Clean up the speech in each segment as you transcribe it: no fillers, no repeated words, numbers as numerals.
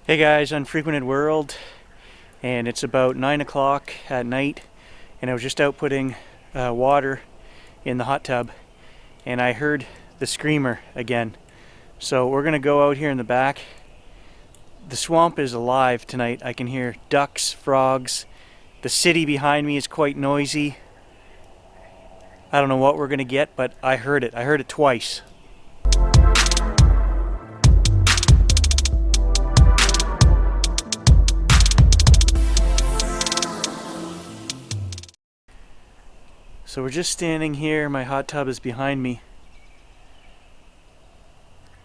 Hey guys, Unfrequented World, and it's about 9 o'clock at night, and I was just out putting water in the hot tub, and I heard the screamer again. So we're gonna go out here in the back. The swamp is alive tonight. I can hear ducks, frogs. The city behind me is quite noisy. I don't know what we're gonna get, but I heard it. I heard it twice. So we're just standing here, my hot tub is behind me,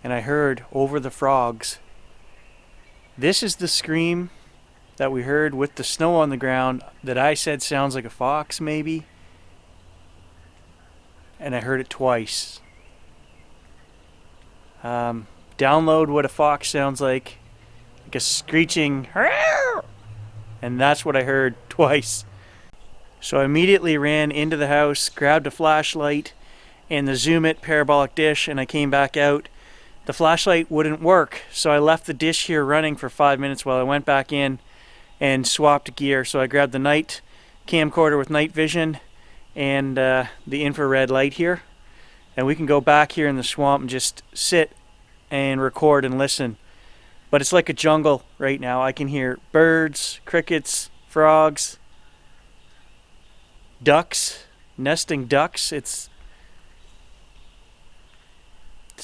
and I heard over the frogs. This is the scream that we heard with the snow on the ground that I said sounds like a fox maybe, and I heard it twice. Download what a fox sounds like a screeching, and that's what I heard twice. So I immediately ran into the house, grabbed a flashlight and the Zoom It parabolic dish, and I came back out. The flashlight wouldn't work, so I left the dish here running for 5 minutes while I went back in and swapped gear. So I grabbed the night camcorder with night vision and the infrared light here, and we can go back here in the swamp and just sit and record and listen. But it's like a jungle right now. I can hear birds, crickets, frogs, ducks, nesting ducks. It's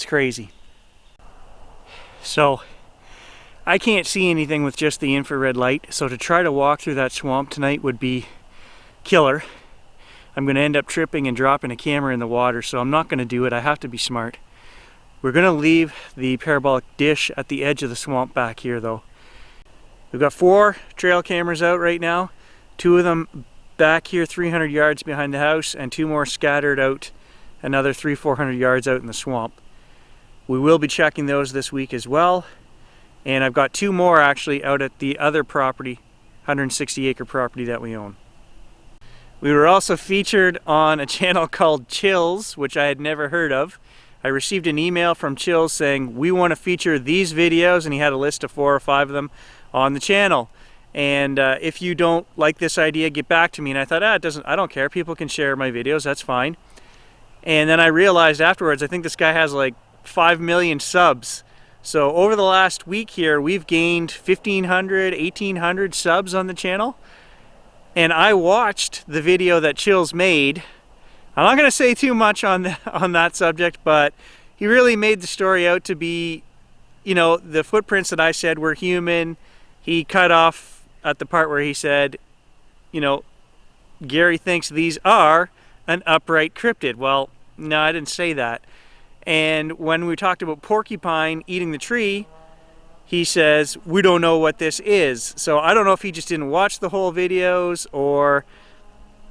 crazy. So I can't see anything with just the infrared light, so to try to walk through that swamp tonight would be killer. I'm going to end up tripping and dropping a camera in the water, so I'm not going to do it. I have to be smart. We're going to leave the parabolic dish at the edge of the swamp back here though. We've got 4 trail cameras out right now, 2 of them back here 300 yards behind the house, and 2 more scattered out another 300-400 yards out in the swamp. We will be checking those this week as well, and I've got 2 more actually out at the other property, 160-acre property that we own. We were also featured on a channel called Chills, which I had never heard of. I received an email from Chills saying we want to feature these videos, and he had a list of 4 or 5 of them on the channel. And if you don't like this idea, get back to me. And I thought, I don't care. People can share my videos. That's fine. And then I realized afterwards, I think this guy has like 5 million subs. So over the last week here, we've gained 1,500, 1,800 subs on the channel. And I watched the video that Chills made. I'm not going to say too much on that subject, but he really made the story out to be, you know, the footprints that I said were human. He cut off at the part where he said, you know, Gary thinks these are an upright cryptid. Well, no, I didn't say that. And when we talked about porcupine eating the tree, he says, we don't know what this is. So I don't know if he just didn't watch the whole videos, or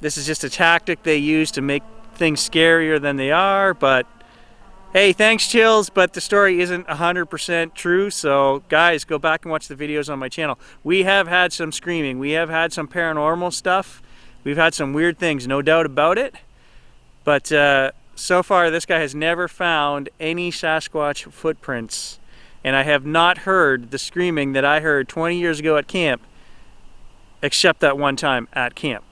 this is just a tactic they use to make things scarier than they are. But hey, thanks Chills, but the story isn't 100% true, so guys, go back and watch the videos on my channel. We have had some screaming, we have had some paranormal stuff, we've had some weird things, no doubt about it, but so far this guy has never found any Sasquatch footprints, and I have not heard the screaming that I heard 20 years ago at camp, except that one time at camp.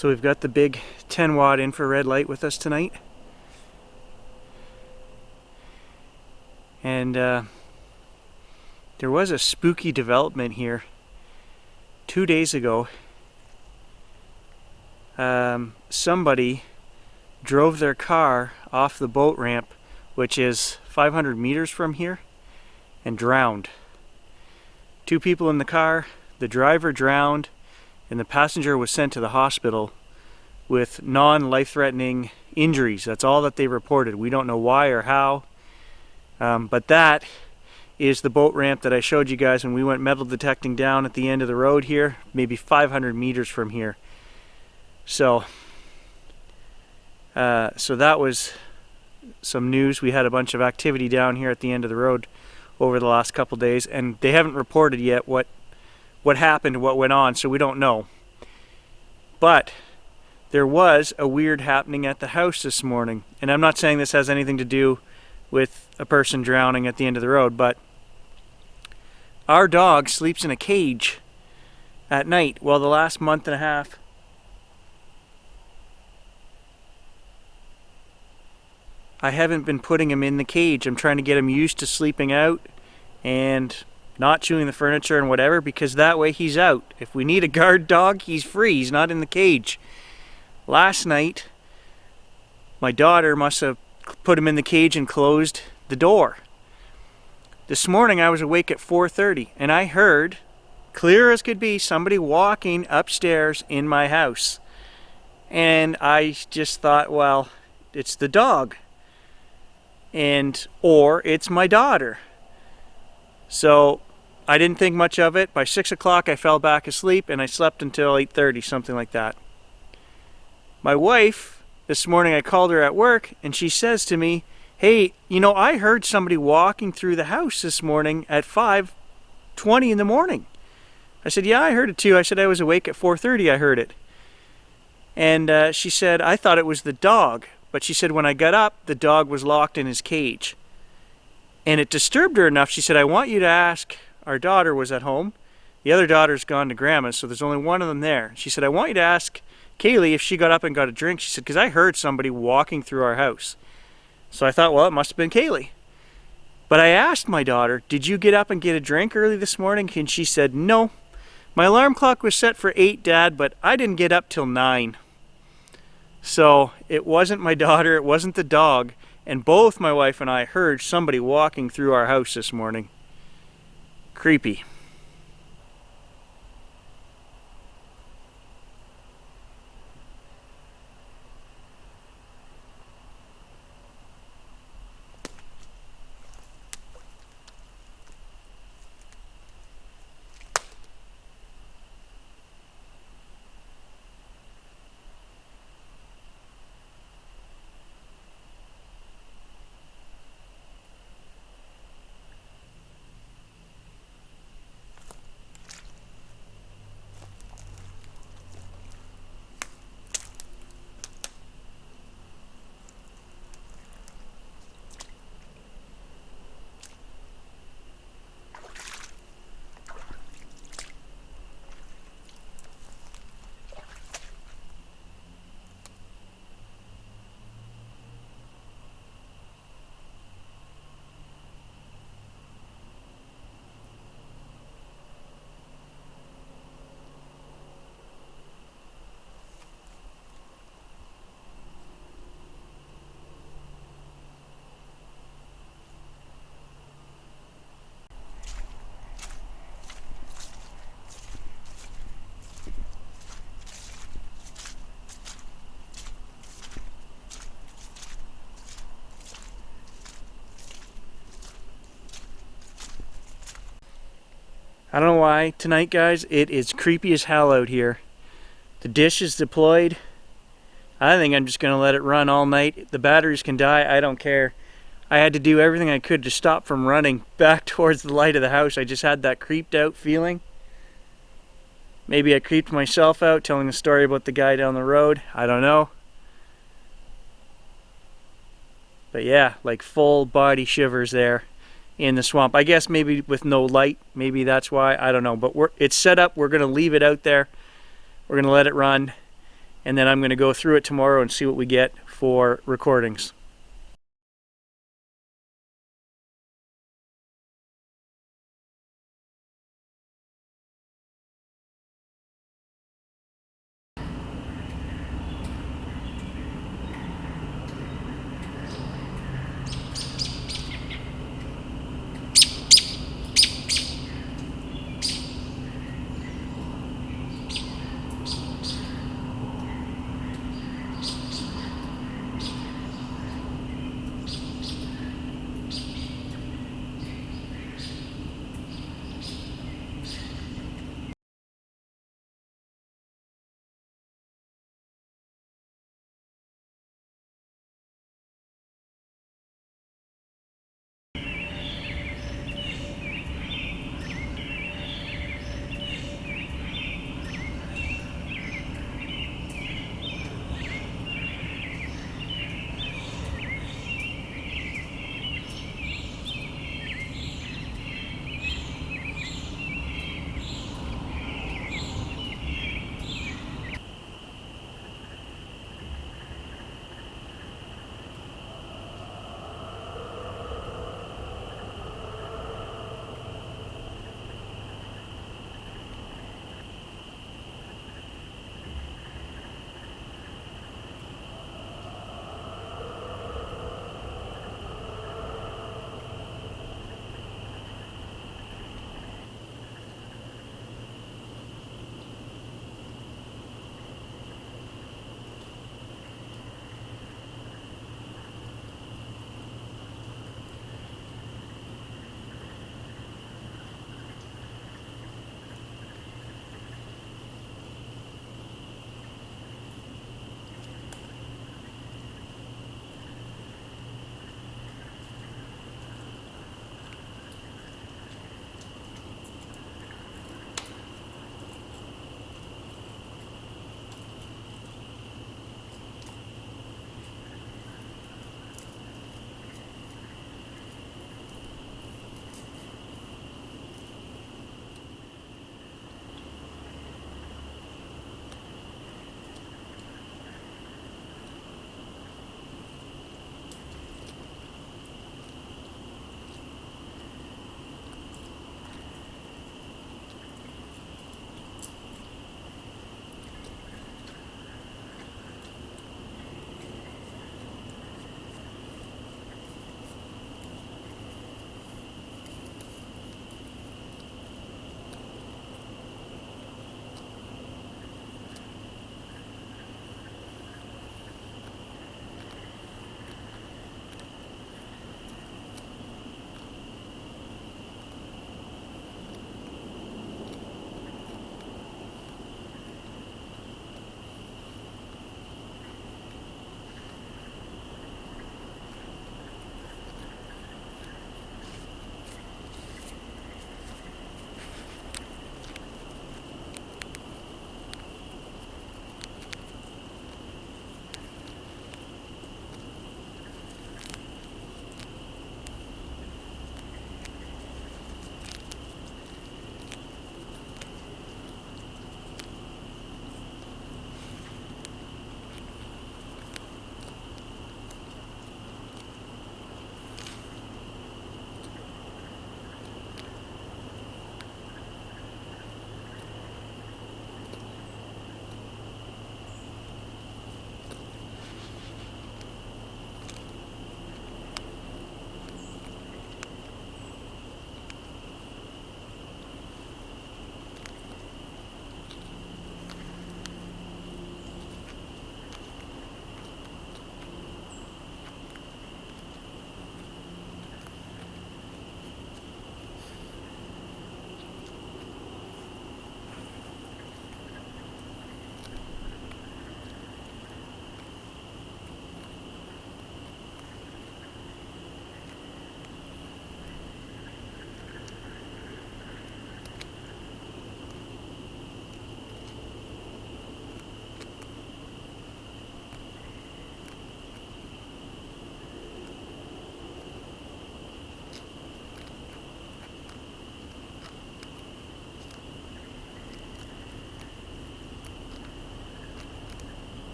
So we've got the big 10-watt infrared light with us tonight. And there was a spooky development here 2 days ago. Somebody drove their car off the boat ramp, which is 500 meters from here, and drowned. 2 people in the car, the driver drowned, and the passenger was sent to the hospital with non-life-threatening injuries. That's all that they reported. We don't know why or how, but that is the boat ramp that I showed you guys when we went metal detecting down at the end of the road here, maybe 500 meters from here. So that was some news. We had a bunch of activity down here at the end of the road over the last couple days, and they haven't reported yet what happened, what went on, so we don't know. But there was a weird happening at the house this morning, and I'm not saying this has anything to do with a person drowning at the end of the road, but our dog sleeps in a cage at night. Well, the last month and a half, I haven't been putting him in the cage. I'm trying to get him used to sleeping out and not chewing the furniture and whatever, because that way he's out. If we need a guard dog, he's free. He's not in the cage. Last night, my daughter must have put him in the cage and closed the door. This morning I was awake at 4:30 and I heard, clear as could be, somebody walking upstairs in my house. And I just thought, well, it's the dog. Or it's my daughter. So I didn't think much of it. By 6 o'clock I fell back asleep and I slept until 8:30, something like that. My wife, this morning I called her at work and she says to me, hey, I heard somebody walking through the house this morning at 5:20 in the morning. I said, yeah, I heard it too. I said I was awake at 4:30, I heard it. And she said, I thought it was the dog. But she said when I got up, the dog was locked in his cage. And it disturbed her enough. She said, I want you to ask, our daughter was at home. The other daughter's gone to grandma's, so there's only one of them there. She said, I want you to ask Kaylee if she got up and got a drink. She said, because I heard somebody walking through our house. So I thought, well, it must have been Kaylee. But I asked my daughter, did you get up and get a drink early this morning? And she said, no. My alarm clock was set for 8, Dad, but I didn't get up till 9. So it wasn't my daughter, it wasn't the dog, and both my wife and I heard somebody walking through our house this morning. Creepy. I don't know why tonight, guys, it is creepy as hell out here. The dish is deployed. I think I'm just going to let it run all night. The batteries can die, I don't care. I had to do everything I could to stop from running back towards the light of the house. I just had that creeped out feeling. Maybe I creeped myself out telling the story about the guy down the road. I don't know. But yeah, like full body shivers there in the swamp. I guess maybe with no light, maybe that's why, I don't know. But it's set up, we're going to leave it out there. We're going to let it run. and then I'm going to go through it tomorrow and see what we get for recordings.